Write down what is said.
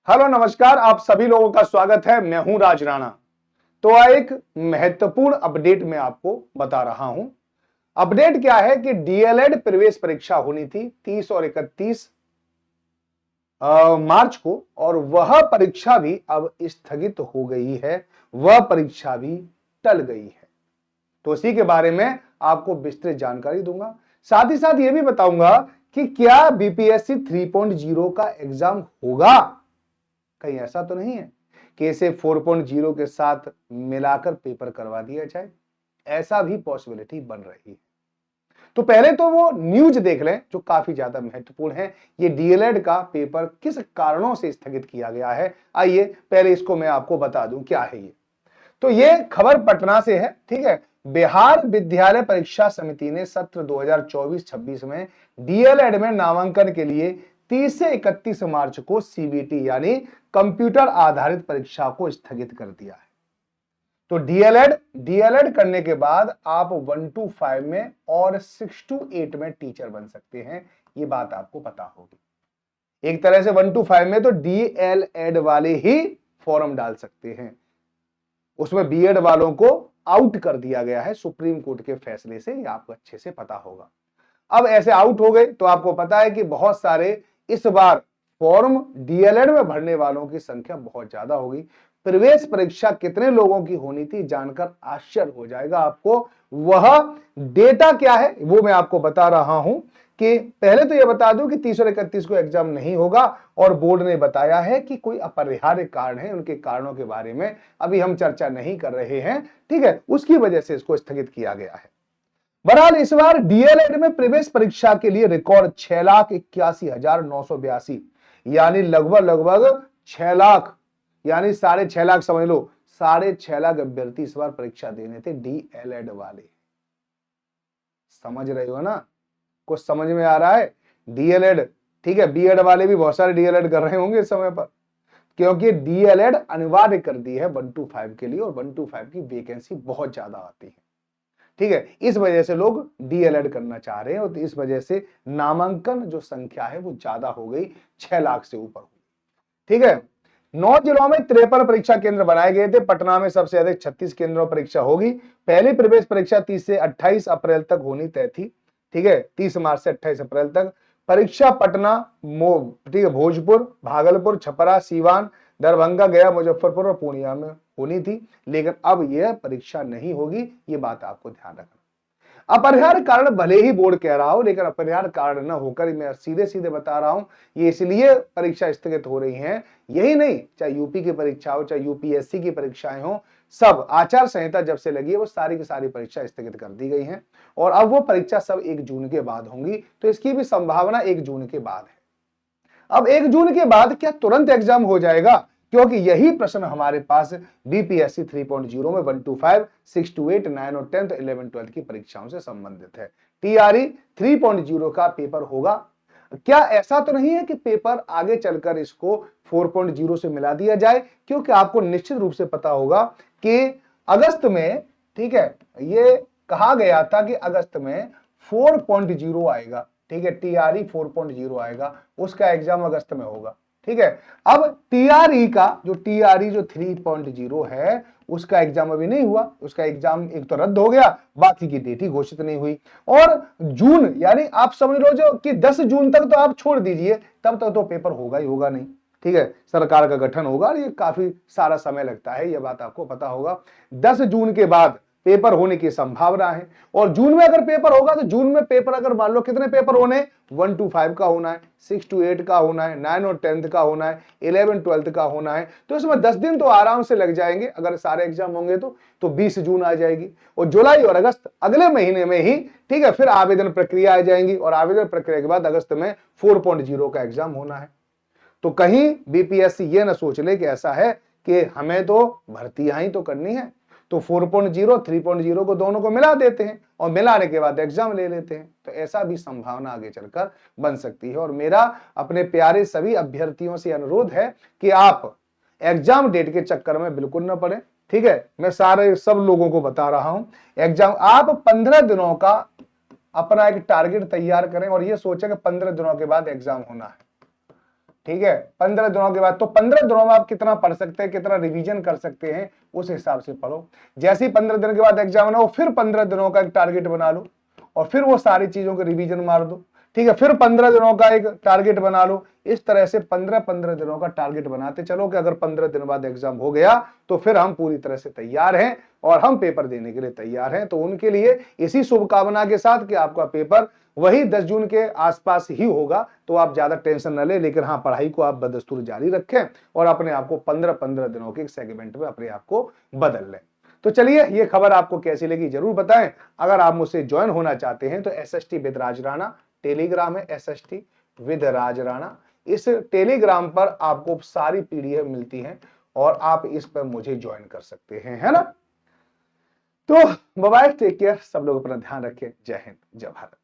Hello नमस्कार, आप सभी लोगों का स्वागत है। मैं हूं राज राणा। तो एक महत्वपूर्ण अपडेट मैं आपको बता रहा हूं। अपडेट क्या है कि डीएलएड प्रवेश परीक्षा होनी थी 30 और 31 मार्च को, और वह परीक्षा भी अब स्थगित हो गई है। वह परीक्षा भी टल गई है। तो इसी के बारे में आपको विस्तृत जानकारी दूंगा। साथ ही साथ यह भी बताऊंगा कि क्या बीपीएससी 3.0 का एग्जाम होगा। कहीं ऐसा तो नहीं है कि इसे 4.0 के साथ मिलाकर पेपर करवा दिया जाए। ऐसा भी पॉसिबिलिटी बन रही है। तो पहले तो वो न्यूज देख लें जो काफी ज्यादा महत्वपूर्ण है। ये डीएलएड का पेपर किस कारणों से स्थगित किया गया है, आइए पहले इसको मैं आपको बता दूं क्या है ये। तो ये खबर पटना से है, ठीक है। बिहार विद्यालय परीक्षा समिति ने सत्र 2024-26 में डीएलएड में नामांकन के लिए 30 से 31 मार्च को सीबीटी यानी कंप्यूटर आधारित परीक्षा को स्थगित कर दिया है। तो डीएलएड करने के बाद आप 1 to 5 में और 6 to 8 में टीचर बन सकते हैं। ये बात आपको पता होगी। एक तरह से 1 to 5 में तो डीएलएड वाले ही फॉर्म डाल सकते हैं। उसमें बीएड वालों को आउट कर दिया गया है सुप्रीम कोर्ट के फैसले से। ये आपको अच्छे से पता होगा। अब ऐसे आउट हो गए तो आपको पता है कि बहुत सारे इस बार फॉर्म डीएलएड में भरने वालों की संख्या बहुत ज्यादा होगी। प्रवेश परीक्षा कितने लोगों की होनी थी जानकर आश्चर्य हो जाएगा आपको। वह डेटा क्या है वो मैं आपको बता रहा हूं कि पहले तो यह बता दूं कि 30 और 31 को एग्जाम नहीं होगा, और बोर्ड ने बताया है कि कोई अपरिहार्य कारण है। उनके कारणों के बारे में अभी हम चर्चा नहीं कर रहे हैं, ठीक है। उसकी वजह से इसको स्थगित किया गया है। बहरहाल इस बार डीएलएड में प्रवेश परीक्षा के लिए रिकॉर्ड 6,81,982 यानी लगभग 6 लाख, यानी 6.5 लाख समझ लो, 6.5 लाख अभ्यर्थी इस बार परीक्षा देने थे डीएलएड वाले। समझ रहे हो ना, कुछ समझ में आ रहा है। डीएलएड, ठीक है। बीएड वाले भी बहुत सारे डीएलएड कर रहे होंगे इस समय पर, क्योंकि डीएलएड अनिवार्य कर दी है 1 to 5 के लिए, और 1 to 5 की वैकेंसी बहुत ज्यादा आती है, ठीक है। इस वजह से लोग डीएलएड करना चाह रहे हैं, और इस वजह से नामांकन जो संख्या है वो ज्यादा हो गई, 6 लाख से ऊपर हुई, ठीक है। 9 जिलों में 53 परीक्षा केंद्र बनाए गए थे। पटना में सबसे अधिक 36 केंद्रों पर परीक्षा होगी। पहली प्रवेश परीक्षा 30 से 28 अप्रैल तक होनी तय थी, ठीक है। 30 मार्च से 28 अप्रैल तक परीक्षा पटना, ठीक है, भोजपुर, भागलपुर, छपरा, सीवान, दरभंगा, गया, मुजफ्फरपुर और पूर्णिया में होनी थी। लेकिन अब यह परीक्षा नहीं होगी, ये बात आपको ध्यान रखना। अपरिहार्य कारण भले ही बोर्ड कह रहा हो, लेकिन अपरिहार्य कारण न होकर मैं सीधे सीधे बता रहा हूं, ये इसलिए परीक्षा स्थगित हो रही हैं। यही नहीं, चाहे यूपी की परीक्षा हो, चाहे यूपीएससी की परीक्षाएं हो, सब आचार संहिता जब से लगी है वो सारी की सारी परीक्षा स्थगित कर दी गई हैं, और अब वो परीक्षा सब 1 जून के बाद होंगी। तो इसकी भी संभावना 1 जून के बाद है। अब 1 जून के बाद क्या तुरंत एग्जाम हो जाएगा? क्योंकि यही प्रश्न हमारे पास बीपीएससी 3.0 में 1 to 5, 6 to 8, 9 और 10th, 11, 12 की परीक्षाओं से संबंधित है। टीआरई 3.0 का पेपर होगा। क्या ऐसा तो नहीं है कि पेपर आगे चलकर इसको 4.0 से मिला दिया जाए? क्योंकि आपको निश्चित रूप से पता होगा कि अगस्त में, ठीक है, ये कहा गया था कि अगस्त में 4.0 आएगा, ठीक है। टीआरई 4.0 आएगा, उसका एग्जाम अगस्त में होगा, ठीक है। अब टीआरई जो 3.0 है उसका एग्जाम अभी नहीं हुआ। उसका एग्जाम एक तो रद्द हो गया, बाकी की डेट ही घोषित नहीं हुई। और जून, यानी आप समझ लो जो कि 10 जून तक तो आप छोड़ दीजिए, तब तक तो पेपर होगा ही होगा नहीं, ठीक है। सरकार का गठन होगा, ये काफी सारा समय लगता है, यह बात आपको पता होगा। 10 जून के बाद पेपर होने की संभावना है। और जून में अगर पेपर होगा तो जून में पेपर अगर मान लो कितने पेपर होने, 1 to 5 का होना है, 6 to 8 का होना है, 9 और 10th का होना है, 11, 12th का होना है। तो इसमें 10 दिन तो आराम से लग जाएंगे अगर सारे एग्जाम होंगे तो 20 जून आ जाएगी। और जुलाई और अगस्त अगले महीने में ही, ठीक है, फिर आवेदन प्रक्रिया आ जाएंगी, और आवेदन प्रक्रिया के बाद अगस्त में 4.0 का एग्जाम होना है। तो कहीं बीपीएससी ये ना सोच ले कि ऐसा है कि हमें तो भर्तियां ही तो करनी है, तो 4.0, 3.0 को दोनों को मिला देते हैं, और मिलाने के बाद एग्जाम ले लेते हैं। तो ऐसा भी संभावना आगे चलकर बन सकती है। और मेरा अपने प्यारे सभी अभ्यर्थियों से अनुरोध है कि आप एग्जाम डेट के चक्कर में बिल्कुल ना पड़े, ठीक है। मैं सारे सब लोगों को बता रहा हूं, एग्जाम आप 15 दिनों का अपना एक टारगेट तैयार करें, और ये सोचें कि 15 दिनों के बाद एग्जाम होना है। ठीक है, 15 दिनों के बाद। तो 15 दिनों में आप कितना पढ़ सकते हैं, कितना रिवीजन कर सकते हैं, उस हिसाब से पढ़ो। जैसे ही 15 दिन के बाद एग्जाम ना हो, फिर 15 दिनों का एक टारगेट बना लो और फिर वो सारी चीजों को रिवीजन मार दो। ठीक है, फिर 15 दिनों का एक टारगेट बना लो। इस तरह से 15-15 दिनों का टारगेट बनाते चलो कि अगर 15 दिन बाद एग्जाम हो गया तो फिर हम पूरी तरह से तैयार हैं और हम पेपर देने के लिए तैयार हैं। तो उनके लिए इसी शुभकामना के साथ कि आपका पेपर वही 10 जून के आसपास ही होगा, तो आप ज्यादा टेंशन न ले, लेकिन हाँ, पढ़ाई को आप बदस्तूर जारी रखें और अपने आप को 15-15 दिनों के एक सेगमेंट में अपने आप को बदल लें। तो चलिए, ये खबर आपको कैसी लगी जरूर बताएं। अगर आप मुझसे ज्वाइन होना चाहते हैं तो SST with Raj Rana Telegram है, SST विद राज राणा। इस टेलीग्राम पर आपको सारी PDF मिलती हैं और आप इस पर मुझे ज्वाइन कर सकते हैं, है ना। तो बाय बाय, टेक केयर, सब लोग अपना ध्यान रखें। जय हिंद, जय भारत।